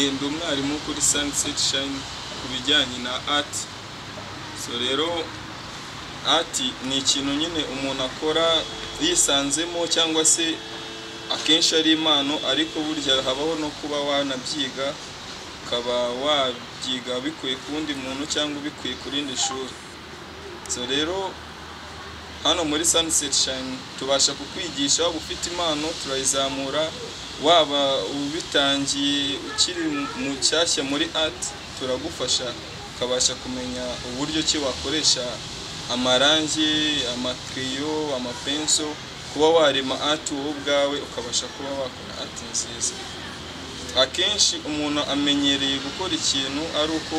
ndi umwarimu kuri Sunset Shine ku bijyanye na art. So rero art ni ikintu nyine umuntu akora yisanzemo cyangwa se akenshi ari impano, ariko burya habaho no kuba wanabyiga, ukaba wabyiga bikuye ku wundi muntu cyangwa bikuye ku rindi shuri. So rero hano muri Sunset Shine tubasha kukwigisha, waba ufite impano turayizamura, waba ubitangiye ukiri mu cyashya muri art turagufasha ukabasha kumenya uburyo ki wakoresha amarangi, amakriyo, amapenso, kuba warema art wowe ubwawe ukabasha kuba wakora art nziza. Akenshi umuntu amenyereye gukora ikintu ari uko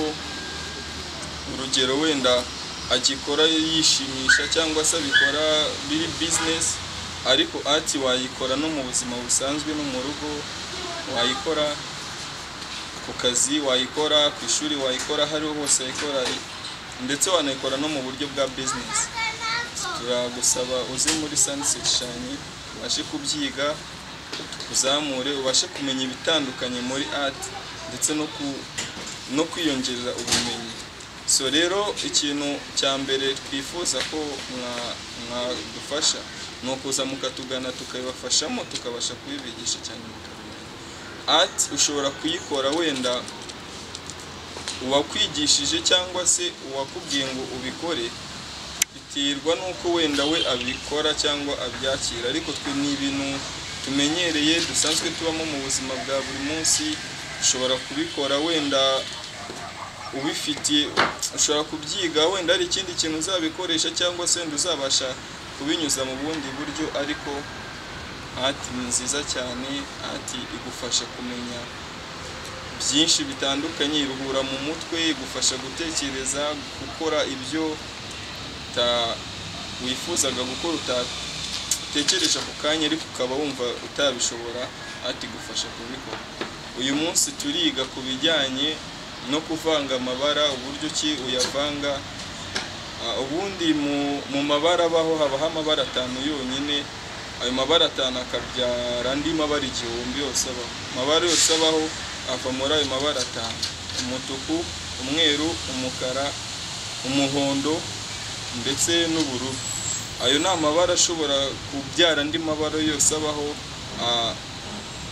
urugero wenda agikora yishimisha cyangwa se abikora biri business, ariko art wayikora no mu buzima busanzwe, no mu rugo wayikora, ku kazi wayikora, ku ishuri wayikora, hariho hose wayikora, ndetse wanayikora no mu buryo bwa business. Turagusaba uze muri Sunset Shine ubashe kubyiga, uzamure, ubashe kumenya ibitandukanye muri art ndetse no kwiyongerera ubumenyi. So rero ikintu cya mbere twifuza ko mwadufasha ni ukuza mukatugana tukabafashamo, tukabasha kubibigisha cyane mukabimenya. Art ushobora kuyikora wenda uwakwigishije cyangwa se uwakubwiye ngo ubikore, biterwa nuko wenda we abikora cyangwa abyakira, ariko twe ni ibintu tumenyereye dusanzwe tubamo mu buzima bwa buri munsi. Ushobora kubikora wenda ubifitiye, ushobora kubyiga wenda ari ikindi kintu uzabikoresha cyangwa se uzabasha kubinyuza mu bundi buryo, ariko art ni nziza cyane. Art igufasha kumenya byinshi bitandukanye, iruhura mu mutwe, igufasha gutekereza, gukora ibyo wifuzaga gukora utatekereje ako kanya ariko ukaba wumva utabishobora. Art igufasha kubikora. Uyu munsi turiga ku bijyanye no kuvanga amabara, uburyo ki uyavanga. Ubundi mu mabara abaho habaho amabara 5 yonyine, ayo mabara 5 akabyara andi mabara 1000 yose abaho. Amabara yose abaho ava muri ayo mabara 5: umutuku, umweru, umukara, umuhondo ndetse n'ubururu. Ayo ni amabara ashobora kubyara andi mabara yose abaho.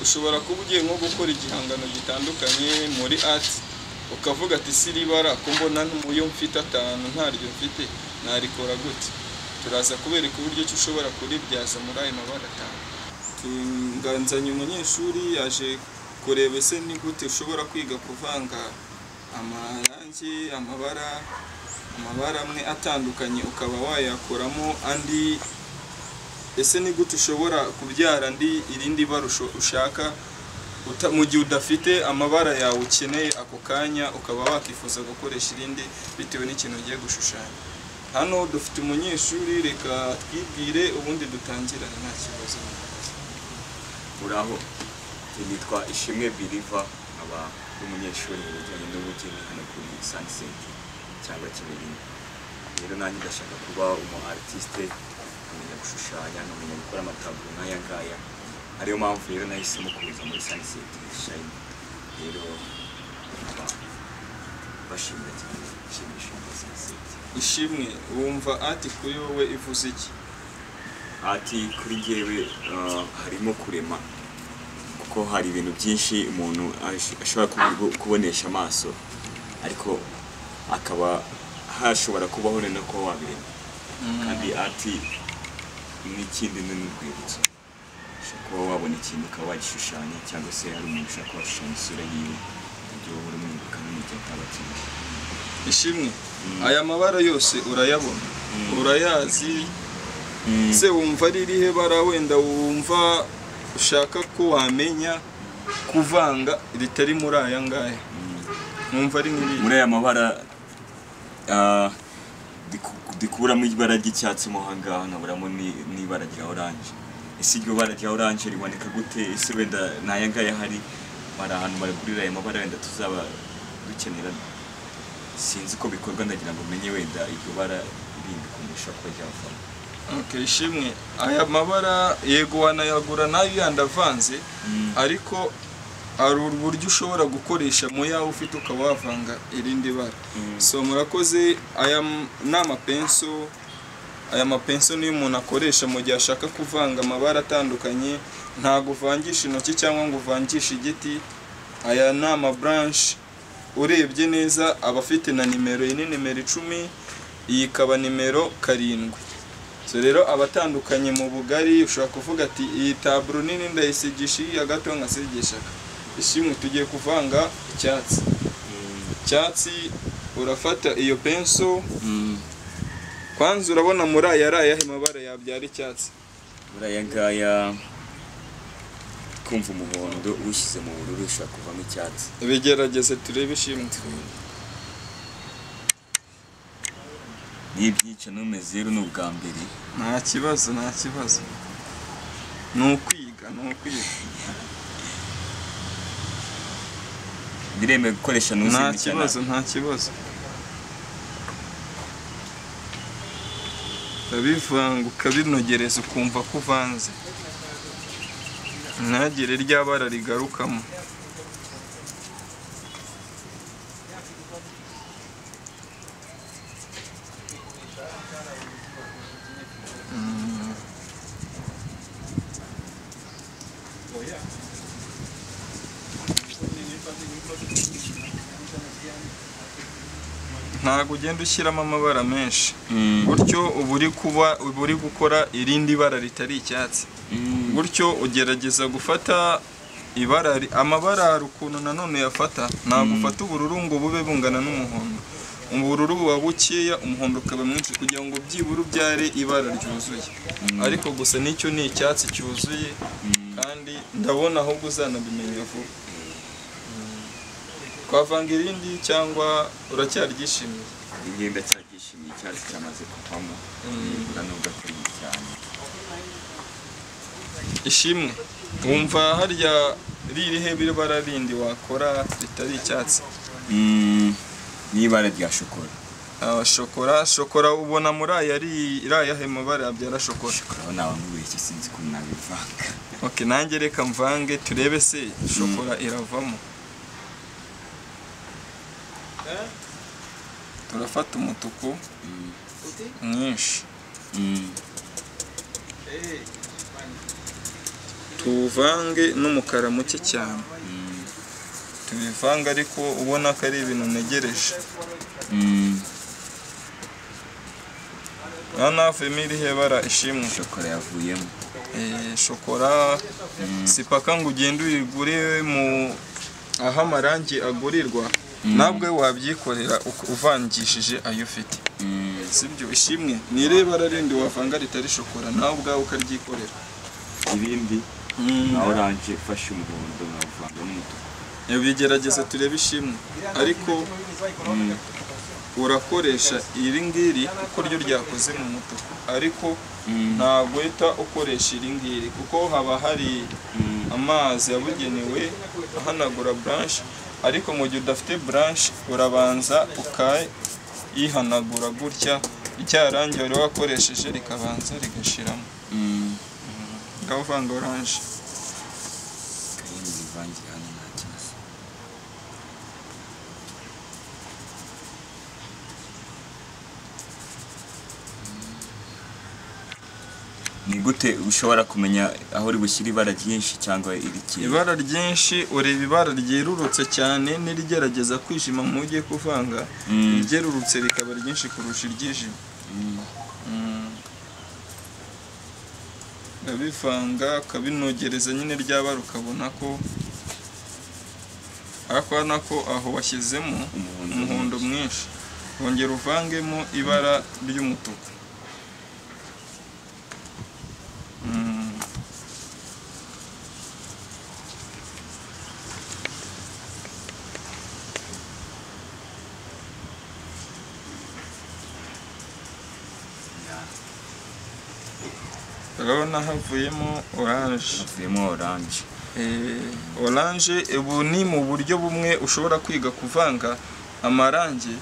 Ushobora kuba ugiye nko gukora igihangano gitandukanye muri art, ukavuga ati siri bara ko mbona n'umuyo mfite 5 ntaryo mfite, narikora gute? Turaza kubereka uburyo cyo ushobora kuribyaza muri ayo mabara 5. Nganzanye umunyeshuri yaje kureba ese ni gute ushobora kwiga kuvanga amarangi, amabara amwe atandukanye ukaba wayakoramo andi. Ese ni gute ushobora kubyara irindi bara ushaka mu gihe udafite amabara yawe ukeneye ako kanya, ukaba wakifuza gukoresha irindi bitewe n'ikintu ugiye gushushanya. Hano dufite umunyeshuri, reka twibwire ubundi dutangirane nta kibazo. Muraho, nitwa Ishimwe Beliva, aba umunyeshuri mu bijyanye n'ubugeni hano kuri Sunset cyangwa Kimenyi. Rero nanjye ndashaka kuba umu artiste, kumenya gushushanya, kumenya gukora amataburo nk'aya ngaya. Ariyo mpamvu rero nahisemo kuza muri Sunset Shine. Rero bashimira cyane ishimishije Sunset. Ishimwe, wumva art kuri wowe ivuze iki? Art kuri njyewe harimo kurema, kuko hari ibintu byinshi umuntu ashobora kubonesha amaso, ariko akaba hashobora kubaho no kuba wabirema. Kandi art n'ikindi n'urwibutso, ushobora kuba wabona ikintu ukaba wagishushanya, cyangwa se hari umuntu ushaka kubashushanya isura yiwe, ibyo uri mwibuka n'ibyo atabakeneye. Ishimwe, aya mabara yose urayabona, urayazi, se wumva ari irihe bara wenda wumva ushaka ko wamenya kuvanga ritari muri aya ngaya? Wumva ari nk'iri? Muri aya mabara dikuramo ibara ry'icyatsi mo hangaha, nkaburamo n'ibara rya orange. Ese iryo bara rya orange riboneka gute? Ese wenda n'aya ngaya hari ahantu baragurira aya mabara wenda tuzaba dukenera? Sinzi ko bikorwa, ndagira ngo menye wenda iryo bara rindi kumisha ko ryavamo. Okay, Ishimwe, aya mabara yego wanayagura nayo yandavanze, ariko hari uburyo ushobora gukoresha mu yawe ufite ukaba wavanga irindi bara. So murakoze, aya ni amapenso. Aya mapenso niyo umuntu akoresha mu gihe ashaka kuvanga amabara atandukanye, ntago uvangisha intoki cyangwa ngo uvangishe igiti. Aya ni amabranche, urebye neza aba afite na nimero, iyi ni nimero 10, iyi ikaba nimero 7. So rero abatandukanye mu bugari, ushobora kuvuga ati iyi taburo nini ndayisigisha, iyi gato nkasigisha. Ishimwe tugiye kuvanga icyatsi. Icyatsi urafata iyo penso. Kwanza urabona muri aya ari ayahe mabara yabyara icyatsi? Muri aya ngaya kumva umuhondo ushyize mu bururu ushobora kuvamo icyatsi. Bigerageze turebe Ishimwe. N'ibyica n'umeze rero n'ubwa mbere. Nta kibazo. Ni ukwiga. Biremewe gukoresha n'uzindi cyane. Nta kibazo. Ukabivanga ukabinogereza ukumva ko uvanze, ntagire rya bara rigarukamo. Ntago ugenda ushyiramo amabara menshi, gutyo uba uri gukora irindi bara ritari icyatsi. Gutyo ugerageza gufata ibara, amabara hari ukuntu nanone yafata, ntabwo ufata ubururu ngo bube bungana n'umuhondo. Ubururu buba bukeya, umuhondo ukaba mwinshi, kugira ngo byibura ubyare ibara ryuzuye. Ariko gusa nicyo ni icyatsi cyuzuye, kandi ndabona ahubwo uzanabimenya vuba. Kwavanga irindi cyangwa uracyarishimiye? Igenda cyagishimiye, icyatsi cyamaze kuvamo. Nubwo atari cyane. Ishimwe, wumva harya ririhe bara rindi wakora ritari icyatsi? N'ibara rya shokora. Shokora ubona muri aya ari ayahe mabara yabyara shokora? Shokora naba nkubeshye sinzi ko nabivanga. Okay, nanjye reka mvange turebe se shokora iravamo. Turafata umutuku mwinshi, tuvange n'umukara muke cyane. Tubivanga ariko ubona ko ari ibintu ntegereje. Havuyemo irihe bara Ishimwe? Shokora yavuyemo. Shokora si paka ngo ugende uyigure mu aho amarangi agurirwa, nabwo wabyikorera uvangishije ayo ufite. Sibyo Ishimwe, nire bara rindi wavanga ritari shokora nawe ubwawe ukaryikorera. Ibindi na orange fashe umuhondo navanga n'umutuku. Bigerageza turebe Ishimwe, ariko urakoresha iri ngiri kuko ryo ryakoze mu mutuku, ariko ntabwo uhita ukoresha iri ngiri kuko haba hari amazi yabugenewe ahanagura branche. Ariko mu gihe udafite branche urabanza ukayihanagura gutya, icyarangi wari wakoresheje rikabanza rigashiramo. Ngavanga orange. Ni gute ushobora kumenya aho uri bushyira ibara ryinshi cyangwa iriki? Ibara ryinshi ureba ibara ryerurutse cyane n'irigerageza kwijima mu gihe kuvanga. Iryerurutse rikaba ryinshi kurusha iryijimye. Ndabivanga ukabinogereza nyine ryabara ukabona ko akwana ko aho washyizemo umuhondo mwinshi, wongera uvangemo ibara ry'umutuku. Urabona havuyemo orange. Orange ubu ni mu buryo bumwe ushobora kwiga kuvanga amarangi.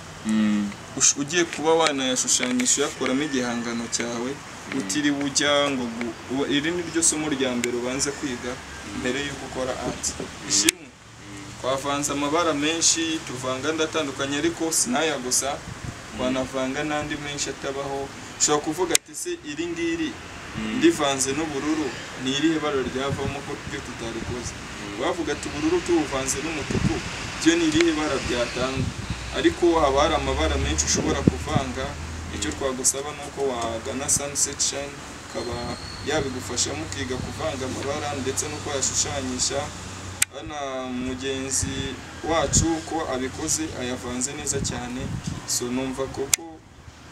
Ugiye kuba wanayashushanyisha uyakoramo igihangano cyawe, utiriwe ujya ngo iri ni ryo somo rya mbere ubanze kwiga mbere y'uko ukora art. Ishimwe, twavanze amabara menshi tuvanga ndatandukanye ariko sinaya gusa wanavanga n'andi menshi atabaho ushobora kuvuga ati se iri ngiri ndivanze n'ubururu ni irihe bara ryavamo ko byo tutarikoze bavuga ati ubururu tubuvanze n'umutuku byo ni irihe bara byatanga ariko haba hari amabara menshi ushobora kuvanga icyo twagusaba nuko wagana Sunset Shine kaba yabigufashamo ukiga kuvanga amabara ndetse no kwayashushanyisha bana mugenzi wacu ko abikoze ayavanze neza cyane so numva koko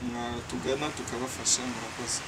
mwatugana tukabafasha murakoze